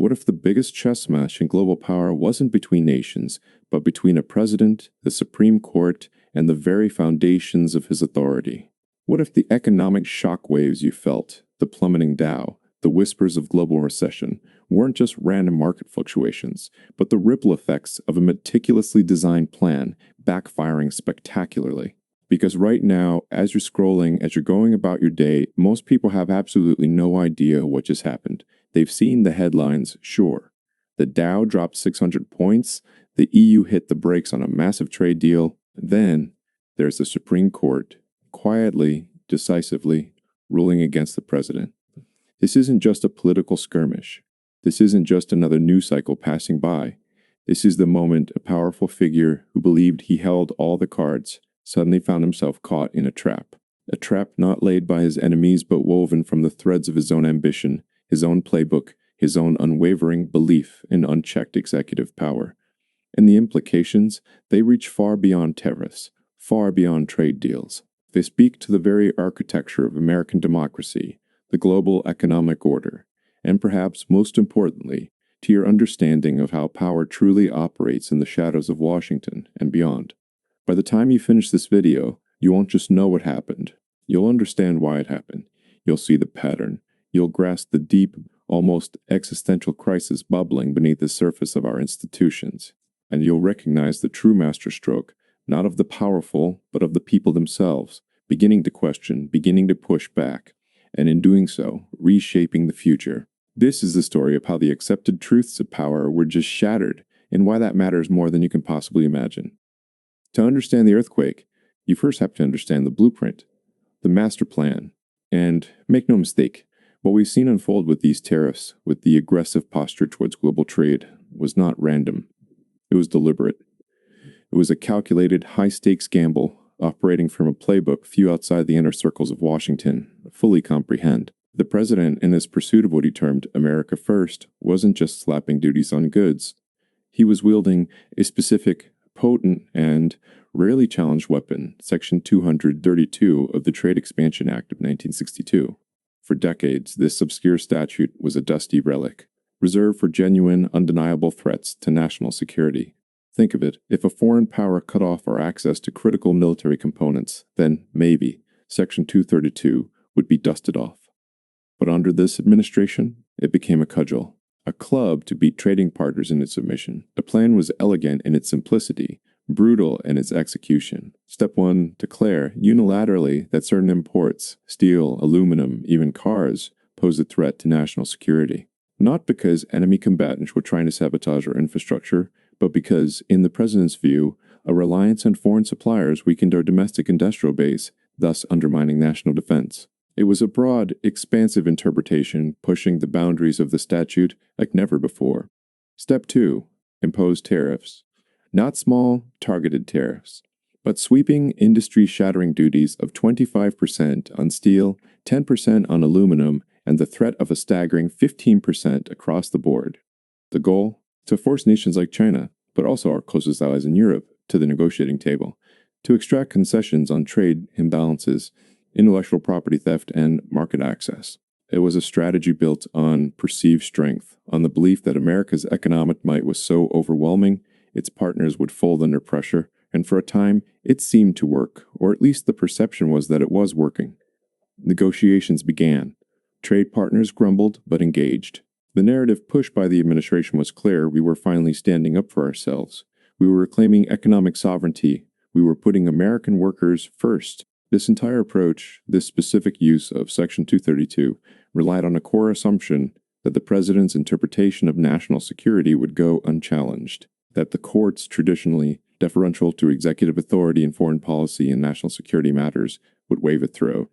What if the biggest chess match in global power wasn't between nations, but between a president, the Supreme Court, and the very foundations of his authority? What if the economic shockwaves you felt, the plummeting Dow, the whispers of global recession, weren't just random market fluctuations, but the ripple effects of a meticulously designed plan backfiring spectacularly? Because right now, as you're scrolling, as you're going about your day, most people have absolutely no idea what just happened. They've seen the headlines, sure. The Dow dropped 600 points, the EU hit the brakes on a massive trade deal, then there's the Supreme Court, quietly, decisively, ruling against the president. This isn't just a political skirmish. This isn't just another news cycle passing by. This is the moment a powerful figure who believed he held all the cards suddenly found himself caught in a trap not laid by his enemies but woven from the threads of his own ambition, his own playbook, his own unwavering belief in unchecked executive power. And the implications, they reach far beyond tariffs, far beyond trade deals. They speak to the very architecture of American democracy, the global economic order, and perhaps most importantly, to your understanding of how power truly operates in the shadows of Washington and beyond. By the time you finish this video, you won't just know what happened. You'll understand why it happened. You'll see the pattern. You'll grasp the deep, almost existential crisis bubbling beneath the surface of our institutions. And you'll recognize the true masterstroke, not of the powerful, but of the people themselves, beginning to question, beginning to push back, and in doing so, reshaping the future. This is the story of how the accepted truths of power were just shattered, and why that matters more than you can possibly imagine. To understand the earthquake, you first have to understand the blueprint, the master plan, and make no mistake, what we've seen unfold with these tariffs, with the aggressive posture towards global trade, was not random. It was deliberate. It was a calculated, high-stakes gamble operating from a playbook few outside the inner circles of Washington fully comprehend. The president, in his pursuit of what he termed America First, wasn't just slapping duties on goods. He was wielding a specific, potent, and rarely challenged weapon, Section 232 of the Trade Expansion Act of 1962. For decades, this obscure statute was a dusty relic, reserved for genuine, undeniable threats to national security. Think of it, if a foreign power cut off our access to critical military components, then maybe Section 232 would be dusted off. But under this administration, it became a cudgel, a club to beat trading partners into submission. The plan was elegant in its simplicity, brutal in its execution. Step 1, declare unilaterally that certain imports, steel, aluminum, even cars, pose a threat to national security. Not because enemy combatants were trying to sabotage our infrastructure, but because, in the president's view, a reliance on foreign suppliers weakened our domestic industrial base, thus undermining national defense. It was a broad, expansive interpretation pushing the boundaries of the statute like never before. Step 2, impose tariffs. Not small, targeted tariffs, but sweeping, industry-shattering duties of 25% on steel, 10% on aluminum, and the threat of a staggering 15% across the board. The goal? To force nations like China, but also our closest allies in Europe, to the negotiating table, to extract concessions on trade imbalances, intellectual property theft, and market access. It was a strategy built on perceived strength, on the belief that America's economic might was so overwhelming, its partners would fold under pressure, and for a time, it seemed to work, or at least the perception was that it was working. Negotiations began. Trade partners grumbled, but engaged. The narrative pushed by the administration was clear. We were finally standing up for ourselves. We were reclaiming economic sovereignty. We were putting American workers first. This entire approach, this specific use of Section 232, relied on a core assumption that the president's interpretation of national security would go unchallenged, that the courts, traditionally deferential to executive authority in foreign policy and national security matters, would wave it through,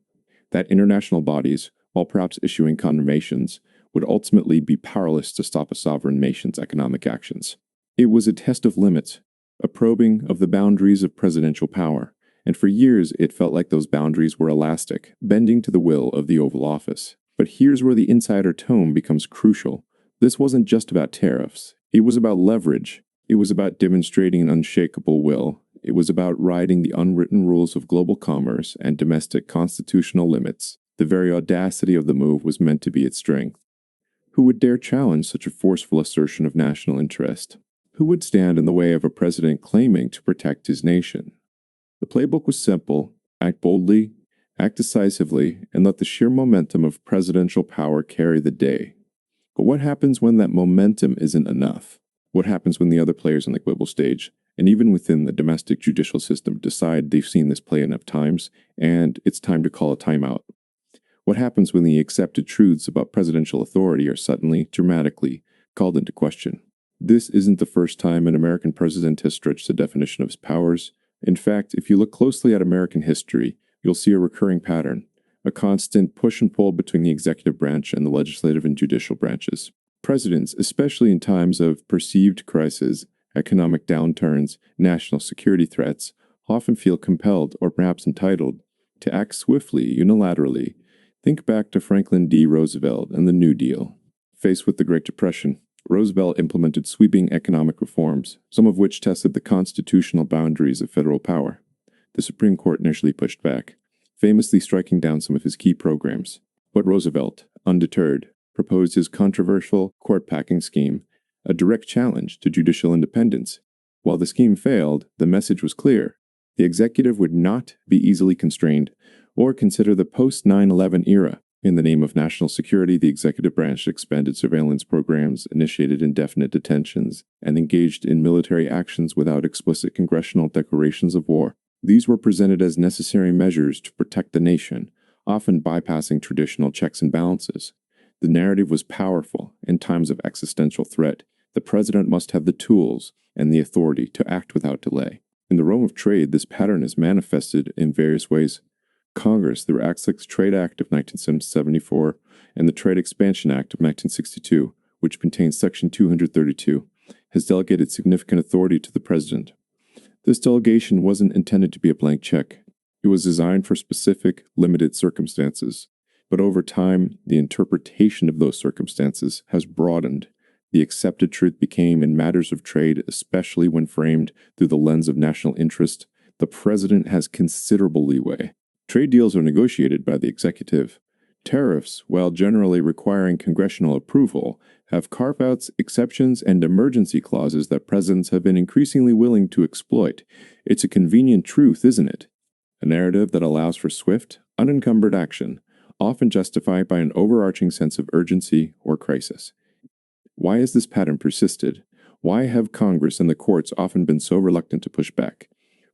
that international bodies, while perhaps issuing condemnations, would ultimately be powerless to stop a sovereign nation's economic actions. It was a test of limits, a probing of the boundaries of presidential power, and for years it felt like those boundaries were elastic, bending to the will of the Oval Office. But here's where the insider tone becomes crucial. This wasn't just about tariffs. It was about leverage. It was about demonstrating an unshakable will. It was about riding the unwritten rules of global commerce and domestic constitutional limits. The very audacity of the move was meant to be its strength. Who would dare challenge such a forceful assertion of national interest? Who would stand in the way of a president claiming to protect his nation? The playbook was simple: act boldly, act decisively, and let the sheer momentum of presidential power carry the day. But what happens when that momentum isn't enough? What happens when the other players on the global stage, and even within the domestic judicial system, decide they've seen this play enough times and it's time to call a timeout? What happens when the accepted truths about presidential authority are suddenly, dramatically, called into question? This isn't the first time an American president has stretched the definition of his powers. In fact, if you look closely at American history, you'll see a recurring pattern, a constant push and pull between the executive branch and the legislative and judicial branches. Presidents, especially in times of perceived crisis, economic downturns, national security threats, often feel compelled, or perhaps entitled, to act swiftly, unilaterally. Think back to Franklin D. Roosevelt and the New Deal. Faced with the Great Depression, Roosevelt implemented sweeping economic reforms, some of which tested the constitutional boundaries of federal power. The Supreme Court initially pushed back, famously striking down some of his key programs. But Roosevelt, undeterred, proposed his controversial court-packing scheme, a direct challenge to judicial independence. While the scheme failed, the message was clear: the executive would not be easily constrained or consider the post-9/11 era. In the name of national security, the executive branch expanded surveillance programs, initiated indefinite detentions, and engaged in military actions without explicit congressional declarations of war. These were presented as necessary measures to protect the nation, often bypassing traditional checks and balances. The narrative was powerful. In times of existential threat, the president must have the tools and the authority to act without delay. In the realm of trade, this pattern is manifested in various ways. Congress, through Acts like Trade Act of 1974 and the Trade Expansion Act of 1962, which contains Section 232, has delegated significant authority to the president. This delegation wasn't intended to be a blank check. It was designed for specific, limited circumstances. But over time, the interpretation of those circumstances has broadened. The accepted truth became, in matters of trade, especially when framed through the lens of national interest, the president has considerable leeway. Trade deals are negotiated by the executive. Tariffs, while generally requiring congressional approval, have carve-outs, exceptions, and emergency clauses that presidents have been increasingly willing to exploit. It's a convenient truth, isn't it? A narrative that allows for swift, unencumbered action, often justified by an overarching sense of urgency or crisis. Why has this pattern persisted? Why have Congress and the courts often been so reluctant to push back?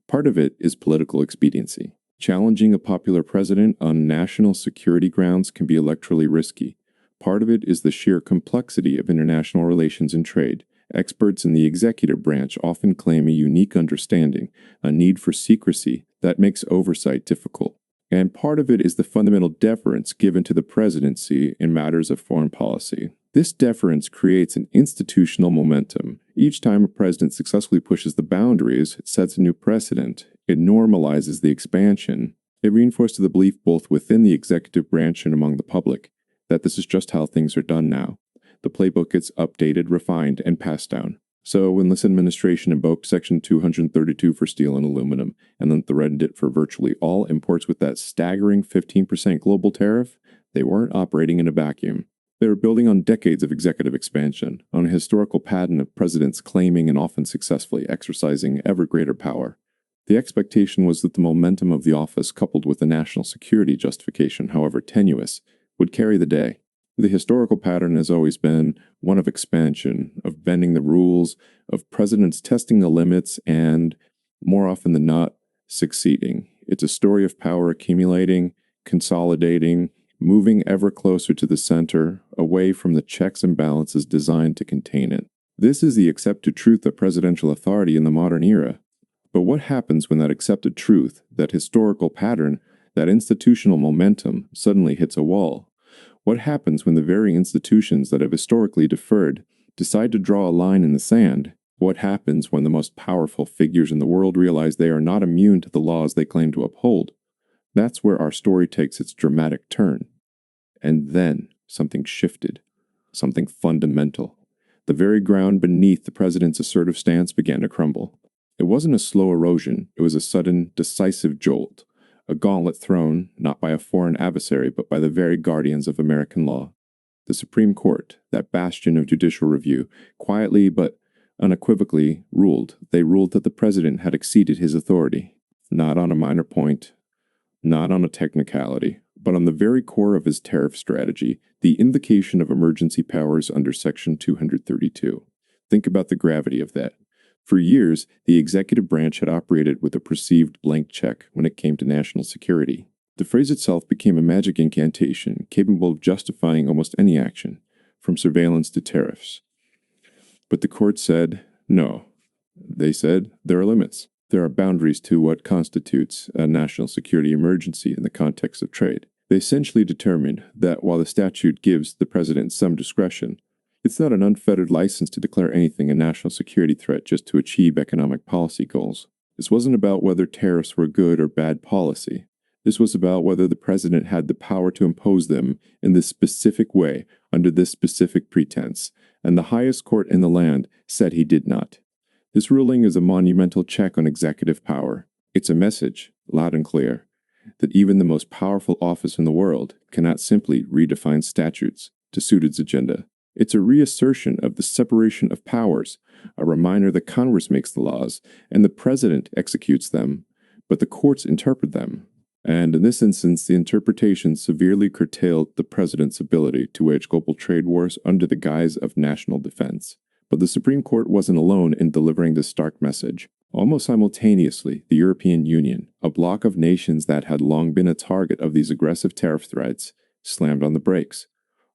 Part of it is political expediency. Challenging a popular president on national security grounds can be electorally risky. Part of it is the sheer complexity of international relations and trade. Experts in the executive branch often claim a unique understanding, a need for secrecy that makes oversight difficult. And part of it is the fundamental deference given to the presidency in matters of foreign policy. This deference creates an institutional momentum. Each time a president successfully pushes the boundaries, it sets a new precedent. It normalizes the expansion. It reinforces the belief both within the executive branch and among the public that this is just how things are done now. The playbook gets updated, refined, and passed down. So when this administration invoked Section 232 for steel and aluminum, and then threatened it for virtually all imports with that staggering 15% global tariff, they weren't operating in a vacuum. They were building on decades of executive expansion, on a historical pattern of presidents claiming and often successfully exercising ever greater power. The expectation was that the momentum of the office, coupled with the national security justification, however tenuous, would carry the day. The historical pattern has always been one of expansion, of bending the rules, of presidents testing the limits, and, more often than not, succeeding. It's a story of power accumulating, consolidating, moving ever closer to the center, away from the checks and balances designed to contain it. This is the accepted truth of presidential authority in the modern era. But what happens when that accepted truth, that historical pattern, that institutional momentum suddenly hits a wall? What happens when the very institutions that have historically deferred decide to draw a line in the sand? What happens when the most powerful figures in the world realize they are not immune to the laws they claim to uphold? That's where our story takes its dramatic turn. And then something shifted, something fundamental. The very ground beneath the president's assertive stance began to crumble. It wasn't a slow erosion, it was a sudden, decisive jolt. A gauntlet thrown, not by a foreign adversary, but by the very guardians of American law. The Supreme Court, that bastion of judicial review, quietly but unequivocally ruled. They ruled that the president had exceeded his authority, not on a minor point, not on a technicality, but on the very core of his tariff strategy, the invocation of emergency powers under Section 232. Think about the gravity of that. For years, the executive branch had operated with a perceived blank check when it came to national security. The phrase itself became a magic incantation capable of justifying almost any action, from surveillance to tariffs. But the court said, no. They said, there are limits. There are boundaries to what constitutes a national security emergency in the context of trade. They essentially determined that while the statute gives the president some discretion, it's not an unfettered license to declare anything a national security threat just to achieve economic policy goals. This wasn't about whether tariffs were good or bad policy. This was about whether the president had the power to impose them in this specific way, under this specific pretense, and the highest court in the land said he did not. This ruling is a monumental check on executive power. It's a message, loud and clear, that even the most powerful office in the world cannot simply redefine statutes to suit its agenda. It's a reassertion of the separation of powers, a reminder that Congress makes the laws and the president executes them, but the courts interpret them. And in this instance, the interpretation severely curtailed the president's ability to wage global trade wars under the guise of national defense. But the Supreme Court wasn't alone in delivering this stark message. Almost simultaneously, the European Union, a bloc of nations that had long been a target of these aggressive tariff threats, slammed on the brakes.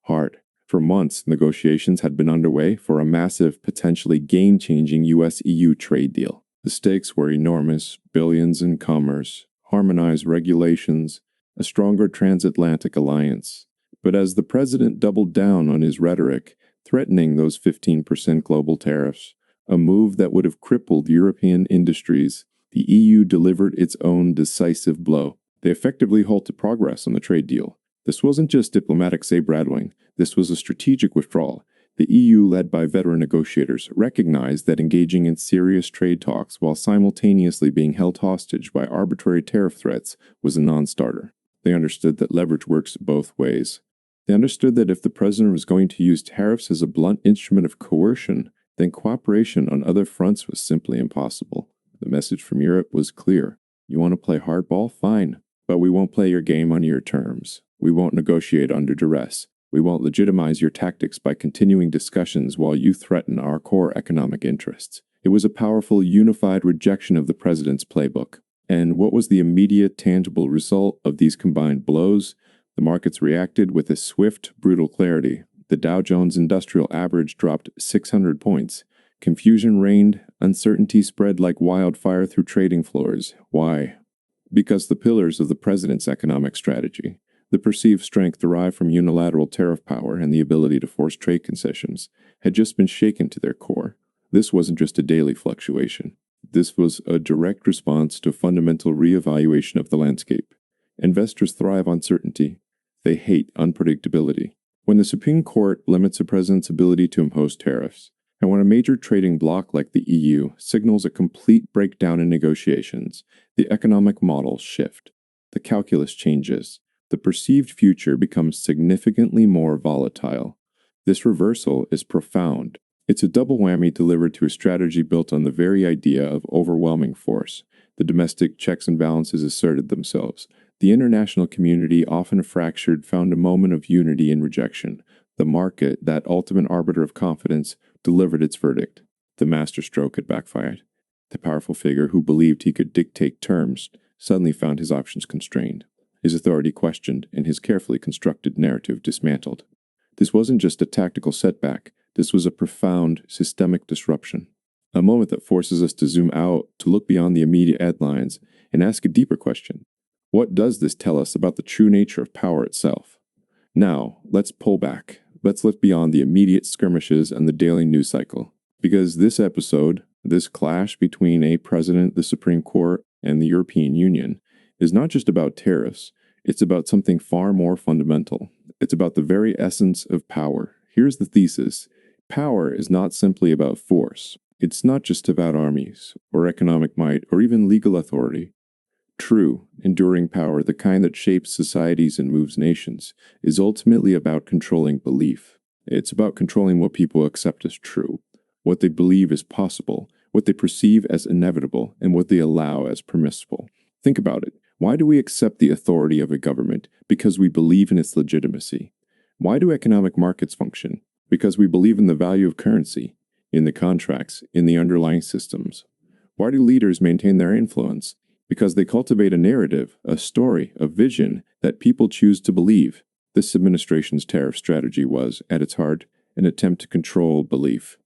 Hard. For months, negotiations had been underway for a massive, potentially game-changing US-EU trade deal. The stakes were enormous: billions in commerce, harmonized regulations, a stronger transatlantic alliance. But as the president doubled down on his rhetoric, threatening those 15% global tariffs, a move that would have crippled European industries, the EU delivered its own decisive blow. They effectively halted progress on the trade deal. This wasn't just diplomatic sabre-rattling. This was a strategic withdrawal. The EU, led by veteran negotiators, recognized that engaging in serious trade talks while simultaneously being held hostage by arbitrary tariff threats was a non-starter. They understood that leverage works both ways. They understood that if the president was going to use tariffs as a blunt instrument of coercion, then cooperation on other fronts was simply impossible. The message from Europe was clear. You want to play hardball? Fine. But we won't play your game on your terms. We won't negotiate under duress. We won't legitimize your tactics by continuing discussions while you threaten our core economic interests. It was a powerful, unified rejection of the president's playbook. And what was the immediate, tangible result of these combined blows? The markets reacted with a swift, brutal clarity. The Dow Jones Industrial Average dropped 600 points. Confusion reigned, uncertainty spread like wildfire through trading floors. Why? Because the pillars of the president's economic strategy, the perceived strength derived from unilateral tariff power and the ability to force trade concessions, had just been shaken to their core. This wasn't just a daily fluctuation. This was a direct response to a fundamental reevaluation of the landscape. Investors thrive on certainty. They hate unpredictability. When the Supreme Court limits a president's ability to impose tariffs, and when a major trading bloc like the EU signals a complete breakdown in negotiations, the economic models shift. The calculus changes. The perceived future becomes significantly more volatile. This reversal is profound. It's a double whammy delivered to a strategy built on the very idea of overwhelming force. The domestic checks and balances asserted themselves. The international community, often fractured, found a moment of unity in rejection. The market, that ultimate arbiter of confidence, delivered its verdict. The masterstroke had backfired. The powerful figure who believed he could dictate terms suddenly found his options constrained, his authority questioned, and his carefully constructed narrative dismantled. This wasn't just a tactical setback. This was a profound, systemic disruption. A moment that forces us to zoom out, to look beyond the immediate headlines, and ask a deeper question. What does this tell us about the true nature of power itself? Now, let's pull back. Let's look beyond the immediate skirmishes and the daily news cycle. Because this episode, this clash between a president, the Supreme Court, and the European Union, is not just about tariffs. It's about something far more fundamental. It's about the very essence of power. Here's the thesis. Power is not simply about force. It's not just about armies, or economic might, or even legal authority. True, enduring power, the kind that shapes societies and moves nations, is ultimately about controlling belief. It's about controlling what people accept as true, what they believe is possible, what they perceive as inevitable, and what they allow as permissible. Think about it. Why do we accept the authority of a government? Because we believe in its legitimacy. Why do economic markets function? Because we believe in the value of currency, in the contracts, in the underlying systems. Why do leaders maintain their influence? Because they cultivate a narrative, a story, a vision that people choose to believe. This administration's tariff strategy was, at its heart, an attempt to control belief.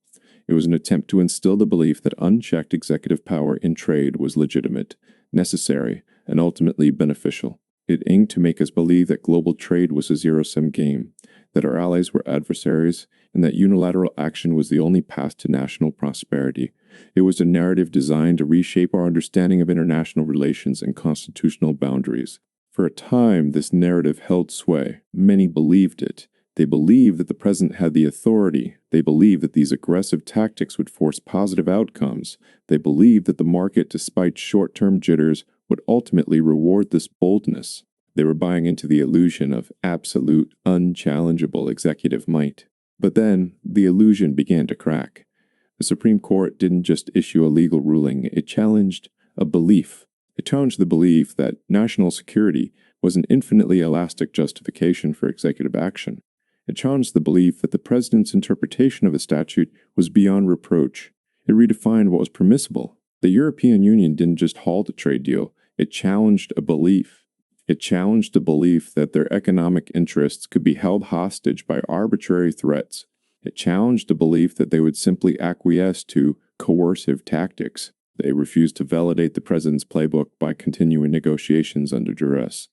It was an attempt to instill the belief that unchecked executive power in trade was legitimate, necessary, and ultimately beneficial. It aimed to make us believe that global trade was a zero-sum game, that our allies were adversaries, and that unilateral action was the only path to national prosperity. It was a narrative designed to reshape our understanding of international relations and constitutional boundaries. For a time, this narrative held sway. Many believed it. They believed that the president had the authority. They believed that these aggressive tactics would force positive outcomes. They believed that the market, despite short-term jitters, would ultimately reward this boldness. They were buying into the illusion of absolute, unchallengeable executive might. But then, the illusion began to crack. The Supreme Court didn't just issue a legal ruling, it challenged a belief. It challenged the belief that national security was an infinitely elastic justification for executive action. It challenged the belief that the president's interpretation of a statute was beyond reproach. It redefined what was permissible. The European Union didn't just halt a trade deal, it challenged a belief. It challenged the belief that their economic interests could be held hostage by arbitrary threats. It challenged the belief that they would simply acquiesce to coercive tactics. They refused to validate the president's playbook by continuing negotiations under duress.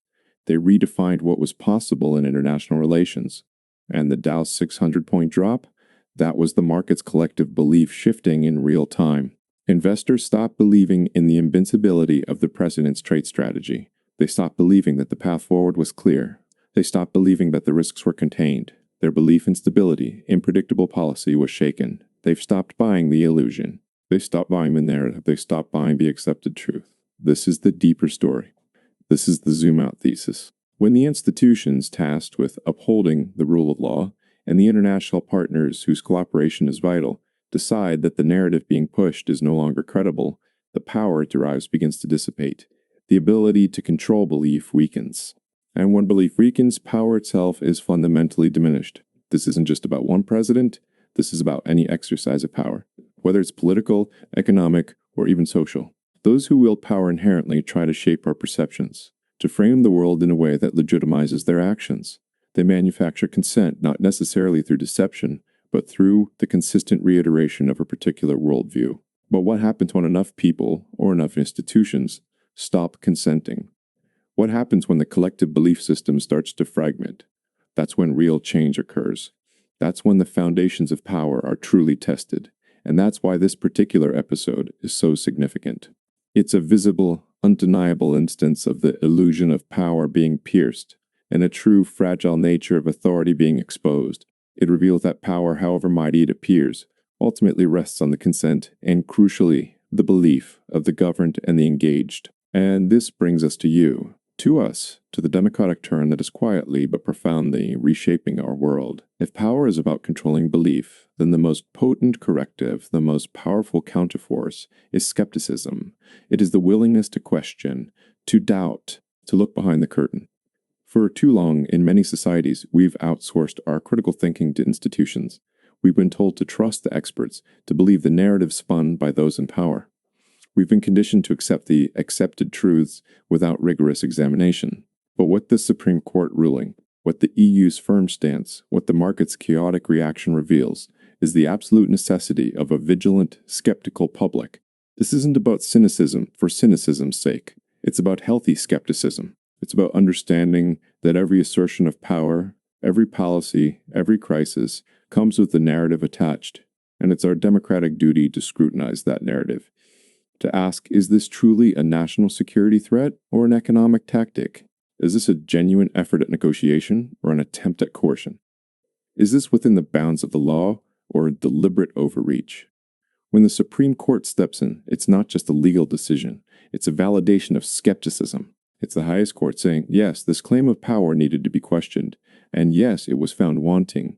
They redefined what was possible in international relations. And the Dow's 600-point drop? That was the market's collective belief shifting in real time. Investors stopped believing in the invincibility of the president's trade strategy. They stopped believing that the path forward was clear. They stopped believing that the risks were contained. Their belief in stability, in predictable policy, was shaken. They've stopped buying the illusion. They stopped buying the narrative. They stopped buying the accepted truth. This is the deeper story. This is the zoom-out thesis. When the institutions tasked with upholding the rule of law and the international partners whose cooperation is vital decide that the narrative being pushed is no longer credible, the power it derives begins to dissipate. The ability to control belief weakens. And when belief weakens, power itself is fundamentally diminished. This isn't just about one president. This is about any exercise of power, whether it's political, economic, or even social. Those who wield power inherently try to shape our perceptions, to frame the world in a way that legitimizes their actions. They manufacture consent not necessarily through deception, but through the consistent reiteration of a particular worldview. But what happens when enough people, or enough institutions, stop consenting? What happens when the collective belief system starts to fragment? That's when real change occurs. That's when the foundations of power are truly tested. And that's why this particular episode is so significant. It's a visible, undeniable instance of the illusion of power being pierced, and a true fragile nature of authority being exposed. It reveals that power, however mighty it appears, ultimately rests on the consent and, crucially, the belief of the governed and the engaged. And this brings us to you, to us, to the democratic turn that is quietly but profoundly reshaping our world. If power is about controlling belief, then the most potent corrective, the most powerful counterforce, is skepticism. It is the willingness to question, to doubt, to look behind the curtain. For too long, in many societies, we've outsourced our critical thinking to institutions. We've been told to trust the experts, to believe the narrative spun by those in power. We've been conditioned to accept the accepted truths without rigorous examination. But what the Supreme Court ruling, what the EU's firm stance, what the market's chaotic reaction reveals, is the absolute necessity of a vigilant, skeptical public. This isn't about cynicism for cynicism's sake. It's about healthy skepticism. It's about understanding that every assertion of power, every policy, every crisis comes with a narrative attached, and it's our democratic duty to scrutinize that narrative. To ask, is this truly a national security threat or an economic tactic? Is this a genuine effort at negotiation or an attempt at coercion? Is this within the bounds of the law or a deliberate overreach? When the Supreme Court steps in, it's not just a legal decision, it's a validation of skepticism. It's the highest court saying, yes, this claim of power needed to be questioned, and yes, it was found wanting.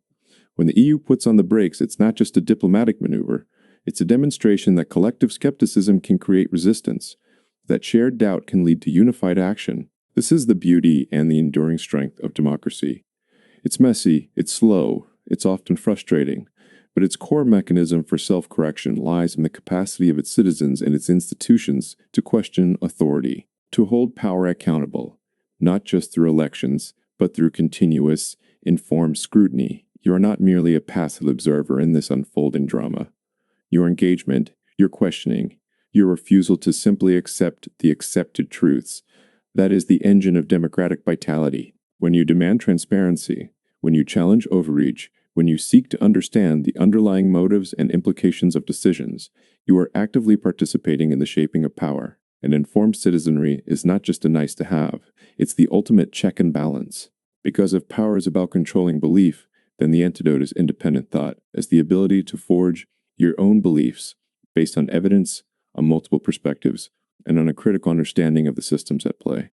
When the EU puts on the brakes, it's not just a diplomatic maneuver, it's a demonstration that collective skepticism can create resistance, that shared doubt can lead to unified action. This is the beauty and the enduring strength of democracy. It's messy, it's slow, it's often frustrating, but its core mechanism for self-correction lies in the capacity of its citizens and its institutions to question authority, to hold power accountable, not just through elections, but through continuous, informed scrutiny. You are not merely a passive observer in this unfolding drama. Your engagement, your questioning, your refusal to simply accept the accepted truths, that is the engine of democratic vitality. When you demand transparency, when you challenge overreach, when you seek to understand the underlying motives and implications of decisions, you are actively participating in the shaping of power. An informed citizenry is not just a nice to have, it's the ultimate check and balance. Because if power is about controlling belief, then the antidote is independent thought, as the ability to forge your own beliefs based on evidence, on multiple perspectives, and on a critical understanding of the systems at play.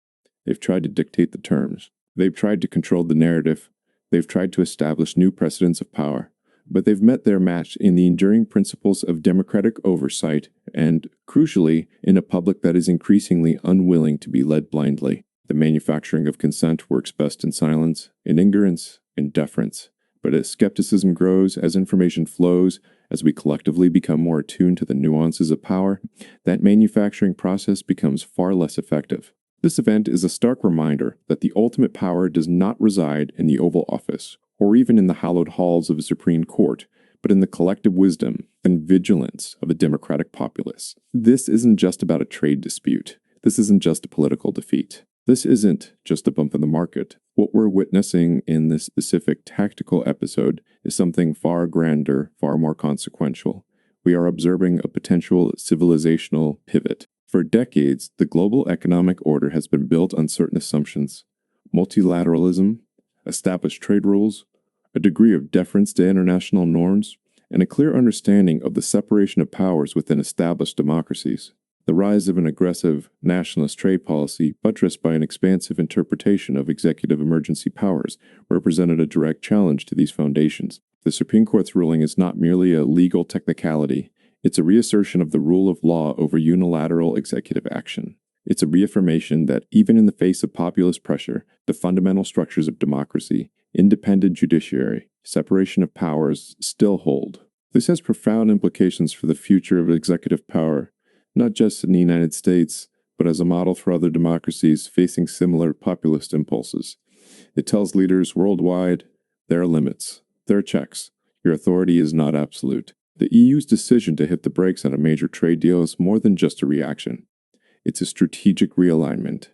They've tried to dictate the terms. They've tried to control the narrative. They've tried to establish new precedents of power. But they've met their match in the enduring principles of democratic oversight and, crucially, in a public that is increasingly unwilling to be led blindly. The manufacturing of consent works best in silence, in ignorance, in deference. But as skepticism grows, as information flows, as we collectively become more attuned to the nuances of power, that manufacturing process becomes far less effective. This event is a stark reminder that the ultimate power does not reside in the Oval Office, or even in the hallowed halls of a Supreme Court, but in the collective wisdom and vigilance of a democratic populace. This isn't just about a trade dispute. This isn't just a political defeat. This isn't just a bump in the market. What we're witnessing in this specific tactical episode is something far grander, far more consequential. We are observing a potential civilizational pivot. For decades, the global economic order has been built on certain assumptions: multilateralism, established trade rules, a degree of deference to international norms, and a clear understanding of the separation of powers within established democracies. The rise of an aggressive nationalist trade policy, buttressed by an expansive interpretation of executive emergency powers, represented a direct challenge to these foundations. The Supreme Court's ruling is not merely a legal technicality. It's a reassertion of the rule of law over unilateral executive action. It's a reaffirmation that even in the face of populist pressure, the fundamental structures of democracy, independent judiciary, separation of powers, still hold. This has profound implications for the future of executive power, not just in the United States, but as a model for other democracies facing similar populist impulses. It tells leaders worldwide, there are limits, there are checks. Your authority is not absolute. The EU's decision to hit the brakes on a major trade deal is more than just a reaction. It's a strategic realignment.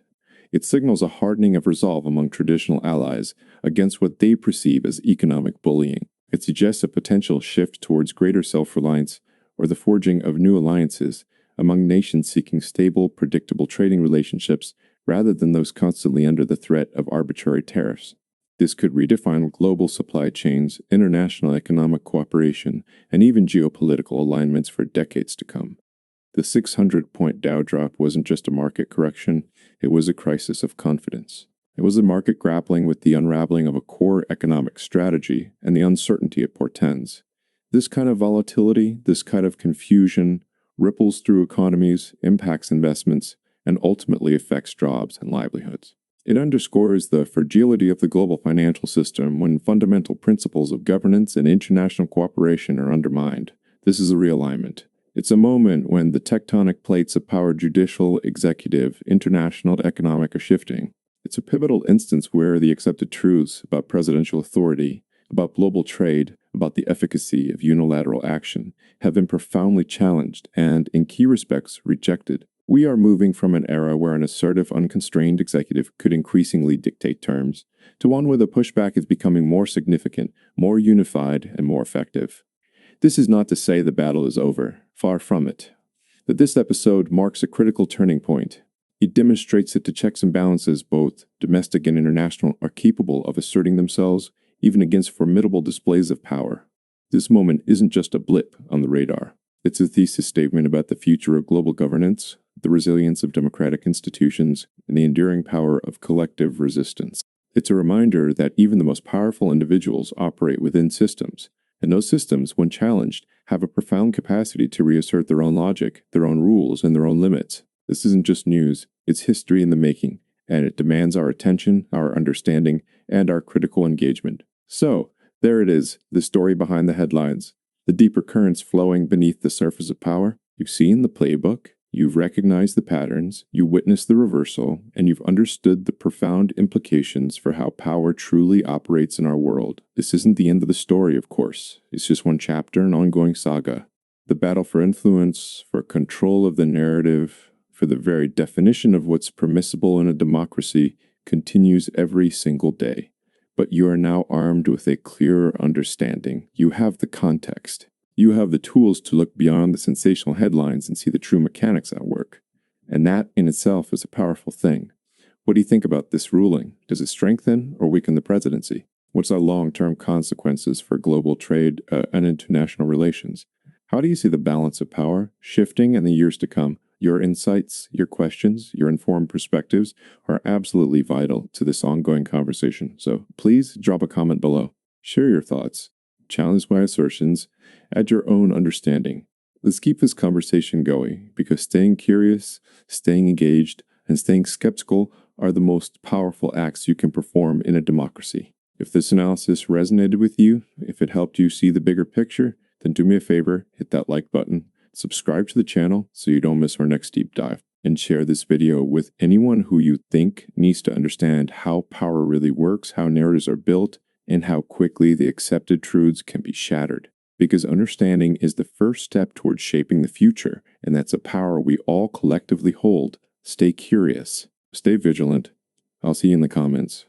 It signals a hardening of resolve among traditional allies against what they perceive as economic bullying. It suggests a potential shift towards greater self-reliance or the forging of new alliances among nations seeking stable, predictable trading relationships rather than those constantly under the threat of arbitrary tariffs. This could redefine global supply chains, international economic cooperation, and even geopolitical alignments for decades to come. The 600-point Dow drop wasn't just a market correction, it was a crisis of confidence. It was the market grappling with the unraveling of a core economic strategy and the uncertainty it portends. This kind of volatility, this kind of confusion, ripples through economies, impacts investments, and ultimately affects jobs and livelihoods. It underscores the fragility of the global financial system when fundamental principles of governance and international cooperation are undermined. This is a realignment. It's a moment when the tectonic plates of power, judicial, executive, international, and economic, are shifting. It's a pivotal instance where the accepted truths about presidential authority, about global trade, about the efficacy of unilateral action, have been profoundly challenged and, in key respects, rejected. We are moving from an era where an assertive, unconstrained executive could increasingly dictate terms, to one where the pushback is becoming more significant, more unified, and more effective. This is not to say the battle is over, far from it. But this episode marks a critical turning point. It demonstrates that the checks and balances, both domestic and international, are capable of asserting themselves even against formidable displays of power. This moment isn't just a blip on the radar. It's a thesis statement about the future of global governance, the resilience of democratic institutions, and the enduring power of collective resistance. It's a reminder that even the most powerful individuals operate within systems, and those systems, when challenged, have a profound capacity to reassert their own logic, their own rules, and their own limits. This isn't just news, it's history in the making, and it demands our attention, our understanding, and our critical engagement. So, there it is, the story behind the headlines. The deeper currents flowing beneath the surface of power. You've seen the playbook, you've recognized the patterns, you witnessed the reversal, and you've understood the profound implications for how power truly operates in our world. This isn't the end of the story, of course. It's just one chapter, an ongoing saga. The battle for influence, for control of the narrative, for the very definition of what's permissible in a democracy continues every single day. But you are now armed with a clearer understanding. You have the context. You have the tools to look beyond the sensational headlines and see the true mechanics at work. And that in itself is a powerful thing. What do you think about this ruling? Does it strengthen or weaken the presidency? What's our long-term consequences for global trade and international relations? How do you see the balance of power shifting in the years to come? Your insights, your questions, your informed perspectives are absolutely vital to this ongoing conversation. So please drop a comment below. Share your thoughts. Challenge my assertions. Add your own understanding. Let's keep this conversation going because staying curious, staying engaged, and staying skeptical are the most powerful acts you can perform in a democracy. If this analysis resonated with you, if it helped you see the bigger picture, then do me a favor, hit that like button. Subscribe to the channel so you don't miss our next deep dive, and share this video with anyone who you think needs to understand how power really works, how narratives are built, and how quickly the accepted truths can be shattered. Because understanding is the first step towards shaping the future, and that's a power we all collectively hold. Stay curious, stay vigilant. I'll see you in the comments.